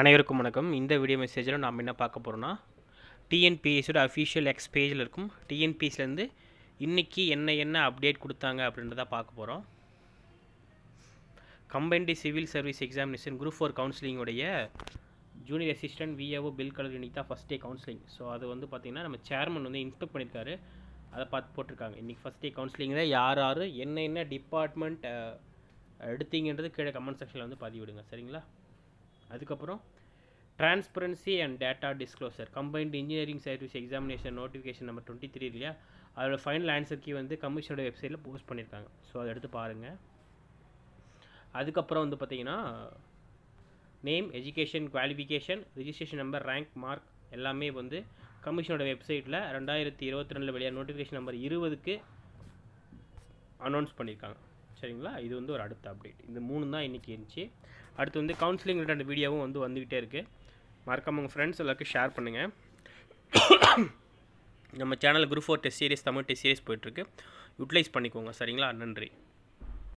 அனைவருக்கும் வணக்கம். இந்த வீடியோ மெசேஜில் நாம் என்ன பார்க்க போகிறோம்னா, டிஎன்பிஎஸ்சியோட அஃபிஷியல் எக்ஸ் பேஜில் இருக்கும் டிஎன்பிஎஸ்சிலேருந்து இன்றைக்கி என்ன அப்டேட் கொடுத்தாங்க அப்படின்றத பார்க்க போகிறோம். Combined civil service examination group 4 கவுன்சிலிங்குடைய ஜூனியர் அசிஸ்டன்ட் விஏஓ பில் கலர் இன்றைக்கி தான் ஃபஸ்ட் டே கவுன்சிலிங். ஸோ அது வந்து பார்த்திங்கன்னா நம்ம சேர்மன் வந்து இன்ஸ்பெக்ட் பண்ணியிருக்காரு, அதை பார்த்து போட்டிருக்காங்க. இன்றைக்கி ஃபஸ்ட் டே கவுன்சிலிங்கில் யார் என்ன டிபார்ட்மெண்ட் எடுத்தீங்கன்றது கீழே கமெண்ட் செக்ஷனில் வந்து பதிவிடுங்க, சரிங்களா? அதுக்கப்புறம் transparency and data disclosure combined engineering service examination notification number 23 இல்லையா, அதோட ஃபைனல் ஆன்சர் கீ வந்து கமிஷனோட வெப்சைட்டில் போஸ்ட் பண்ணியிருக்காங்க. ஸோ அதை எடுத்து பாருங்கள். அதுக்கப்புறம் வந்து பார்த்திங்கன்னா name, education qualification, registration number, rank, mark எல்லாமே வந்து கமிஷனோட வெப்சைட்டில் 2022 வெளியாக நோட்டிஃபிகேஷன் நம்பர் 20க்கு அனௌன்ஸ் பண்ணியிருக்காங்க, சரிங்களா? இது வந்து ஒரு அடுத்த அப்டேட். இந்த 3 தான் இன்றைக்கி இருந்துச்சு. அடுத்து வந்து கவுன்சிலிங் ரிலேட்டட் வீடியோவும் வந்துக்கிட்டே இருக்குது. மறக்காம உங்கள் ஃப்ரெண்ட்ஸ் எல்லாருக்கும் ஷேர் பண்ணுங்கள். நம்ம channel group 4 test series, Tamil test series போயிட்டுருக்கு, யூட்டிலைஸ் பண்ணிக்கோங்க, சரிங்களா? நன்றி.